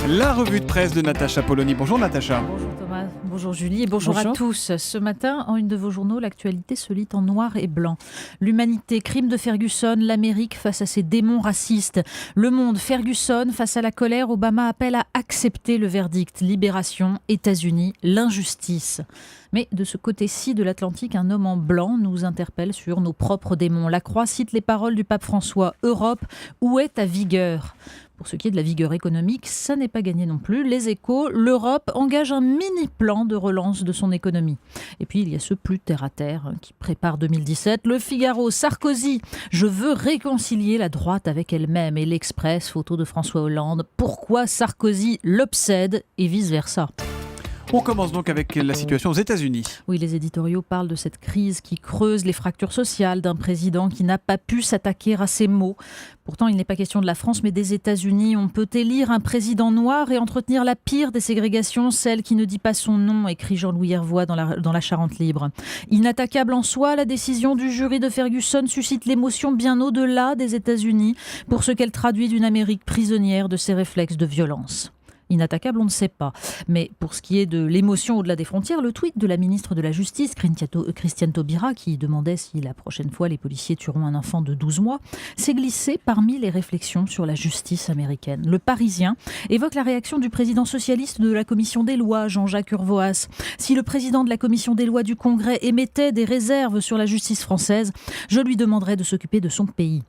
La revue de presse de Natacha Polony. Bonjour Natacha. Bonjour Thomas, bonjour Julie et bonjour à tous. Ce matin, en une de vos journaux, l'actualité se lit en noir et blanc. L'humanité, crime de Ferguson, l'Amérique face à ses démons racistes. Le Monde, Ferguson face à la colère, Obama appelle à accepter le verdict. Libération, États-Unis, l'injustice. Mais de ce côté-ci de l'Atlantique, un homme en blanc nous interpelle sur nos propres démons. La Croix cite les paroles du pape François. Europe, où est ta vigueur ? Pour ce qui est de la vigueur économique, ça n'est pas gagné non plus. Les Échos, l'Europe engage un mini-plan de relance de son économie. Et puis il y a ce plus terre-à-terre qui prépare 2017. Le Figaro, Sarkozy, je veux réconcilier la droite avec elle-même. Et l'Express, photo de François Hollande. Pourquoi Sarkozy l'obsède et vice-versa ? On commence donc avec la situation aux États-Unis. Oui, les éditoriaux parlent de cette crise qui creuse les fractures sociales d'un président qui n'a pas pu s'attaquer à ses maux. Pourtant, il n'est pas question de la France, mais des États-Unis. On peut élire un président noir et entretenir la pire des ségrégations, celle qui ne dit pas son nom, écrit Jean-Louis Hervois dans la Charente libre. Inattaquable en soi, la décision du jury de Ferguson suscite l'émotion bien au-delà des États-Unis pour ce qu'elle traduit d'une Amérique prisonnière de ses réflexes de violence. Inattaquable, on ne sait pas. Mais pour ce qui est de l'émotion au-delà des frontières, le tweet de la ministre de la Justice, Christiane Taubira, qui demandait si la prochaine fois les policiers tueront un enfant de 12 mois, s'est glissé parmi les réflexions sur la justice américaine. Le Parisien évoque la réaction du président socialiste de la commission des lois, Jean-Jacques Urvoas. Si le président de la commission des lois du Congrès émettait des réserves sur la justice française, je lui demanderais de s'occuper de son pays.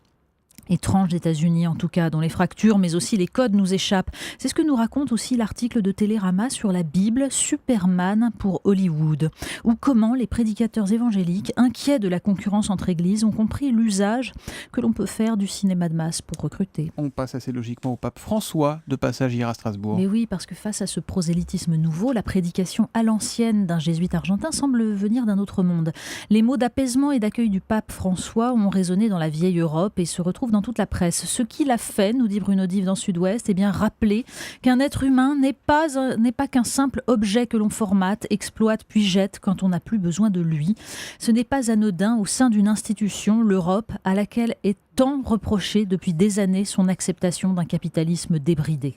Étrange d'États-Unis en tout cas, dont les fractures mais aussi les codes nous échappent. C'est ce que nous raconte aussi l'article de Télérama sur la Bible, Superman pour Hollywood, ou comment les prédicateurs évangéliques, inquiets de la concurrence entre églises, ont compris l'usage que l'on peut faire du cinéma de masse pour recruter. On passe assez logiquement au pape François, de passage hier à Strasbourg. Mais oui, parce que face à ce prosélytisme nouveau, la prédication à l'ancienne d'un jésuite argentin semble venir d'un autre monde. Les mots d'apaisement et d'accueil du pape François ont résonné dans la vieille Europe et se retrouvent dans toute la presse. Ce qui l'a fait, nous dit Bruno Dive dans Sud-Ouest, est bien rappeler qu'un être humain n'est pas qu'un simple objet que l'on formate, exploite puis jette quand on n'a plus besoin de lui. Ce n'est pas anodin au sein d'une institution, l'Europe, à laquelle est tant reproché depuis des années son acceptation d'un capitalisme débridé.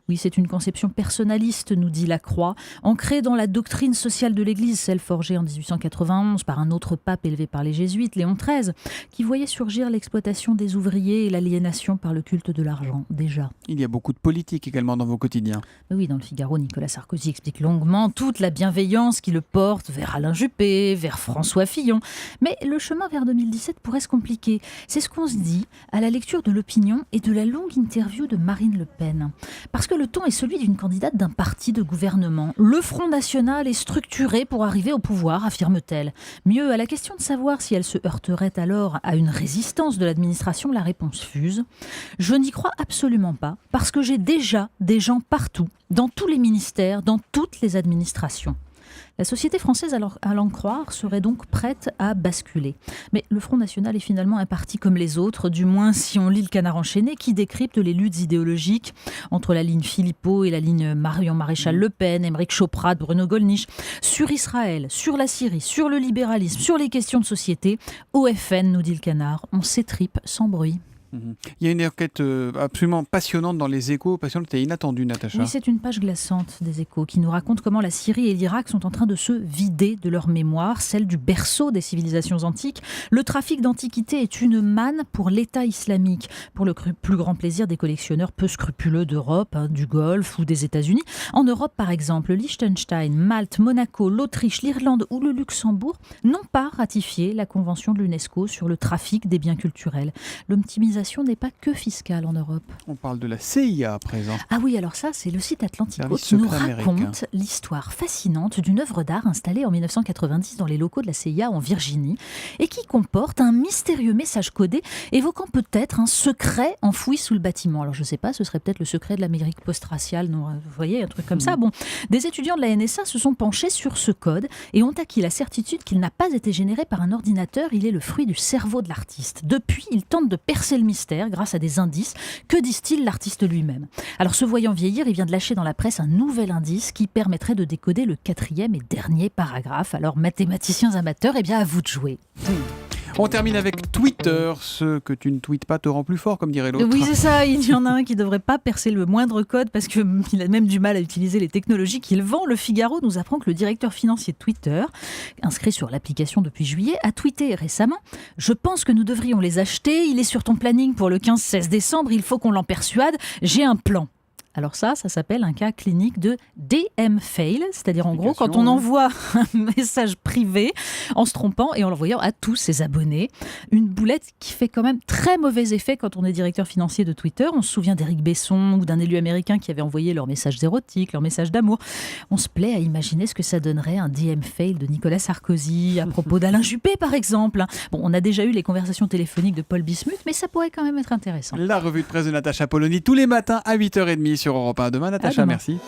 Oui, c'est une conception personnaliste, nous dit la Croix, ancrée dans la doctrine sociale de l'Église, celle forgée en 1891 par un autre pape élevé par les jésuites, Léon XIII, qui voyait surgir l'exploitation des ouvriers et l'aliénation par le culte de l'argent, déjà. Il y a beaucoup de politique également dans vos quotidiens. Oui, dans le Figaro, Nicolas Sarkozy explique longuement toute la bienveillance qui le porte vers Alain Juppé, vers François Fillon. Mais le chemin vers 2017 pourrait se compliquer. C'est ce qu'on se dit à la lecture de l'opinion et de la longue interview de Marine Le Pen. Parce que le ton est celui d'une candidate d'un parti de gouvernement. Le Front National est structuré pour arriver au pouvoir, affirme-t-elle. Mieux, à la question de savoir si elle se heurterait alors à une résistance de l'administration, la réponse fuse. Je n'y crois absolument pas, parce que j'ai déjà des gens partout, dans tous les ministères, dans toutes les administrations. La société française, à l'en croire, serait donc prête à basculer. Mais le Front National est finalement un parti comme les autres, du moins si on lit le Canard enchaîné, qui décrypte les luttes idéologiques entre la ligne Philippot et la ligne Marion Maréchal-Le Pen, Aymeric Chauprade, Bruno Gollnisch, sur Israël, sur la Syrie, sur le libéralisme, sur les questions de société. Au FN, nous dit le Canard, on s'étripe sans bruit. Il y a une enquête absolument passionnante dans les Échos, passionnante et inattendue, Natacha. Oui, c'est une page glaçante des Échos qui nous raconte comment la Syrie et l'Irak sont en train de se vider de leur mémoire, celle du berceau des civilisations antiques. Le trafic d'antiquités est une manne pour l'État islamique, pour le plus grand plaisir des collectionneurs peu scrupuleux d'Europe, du Golfe ou des États-Unis. En Europe, par exemple, Liechtenstein, Malte, Monaco, l'Autriche, l'Irlande ou le Luxembourg n'ont pas ratifié la convention de l'UNESCO sur le trafic des biens culturels. L'optimisation n'est pas que fiscale en Europe. On parle de la CIA à présent. Ah oui, alors ça, c'est le site Atlantico qui nous raconte l'histoire fascinante d'une œuvre d'art installée en 1990 dans les locaux de la CIA en Virginie et qui comporte un mystérieux message codé évoquant peut-être un secret enfoui sous le bâtiment. Alors je ne sais pas, ce serait peut-être le secret de l'Amérique post-raciale, non, vous voyez, un truc comme ça. Bon, des étudiants de la NSA se sont penchés sur ce code et ont acquis la certitude qu'il n'a pas été généré par un ordinateur, il est le fruit du cerveau de l'artiste. Depuis, ils tentent de percer le mystère grâce à des indices. Que disent-ils l'artiste lui-même ? Alors, se voyant vieillir, il vient de lâcher dans la presse un nouvel indice qui permettrait de décoder le 4e et dernier paragraphe. Alors, mathématiciens amateurs, eh bien, à vous de jouer. On termine avec Twitter. Ce que tu ne tweets pas te rend plus fort, comme dirait l'autre. Oui, c'est ça. Il y en a un qui ne devrait pas percer le moindre code parce qu'il a même du mal à utiliser les technologies qu'il vend. Le Figaro nous apprend que le directeur financier de Twitter, inscrit sur l'application depuis juillet, a tweeté récemment « Je pense que nous devrions les acheter. Il est sur ton planning pour le 15-16 décembre. Il faut qu'on l'en persuade. J'ai un plan. » Alors ça s'appelle un cas clinique de DM fail, c'est-à-dire en gros quand on envoie un message privé en se trompant et en l'envoyant à tous ses abonnés. Une boulette qui fait quand même très mauvais effet quand on est directeur financier de Twitter. On se souvient d'Éric Besson ou d'un élu américain qui avait envoyé leurs messages érotiques, leurs messages d'amour. On se plaît à imaginer ce que ça donnerait un DM fail de Nicolas Sarkozy à propos d'Alain Juppé par exemple. Bon, on a déjà eu les conversations téléphoniques de Paul Bismuth, mais ça pourrait quand même être intéressant. La revue de presse de Natacha Polony tous les matins à 8h30 sur Europe 1. Demain, Natacha, merci.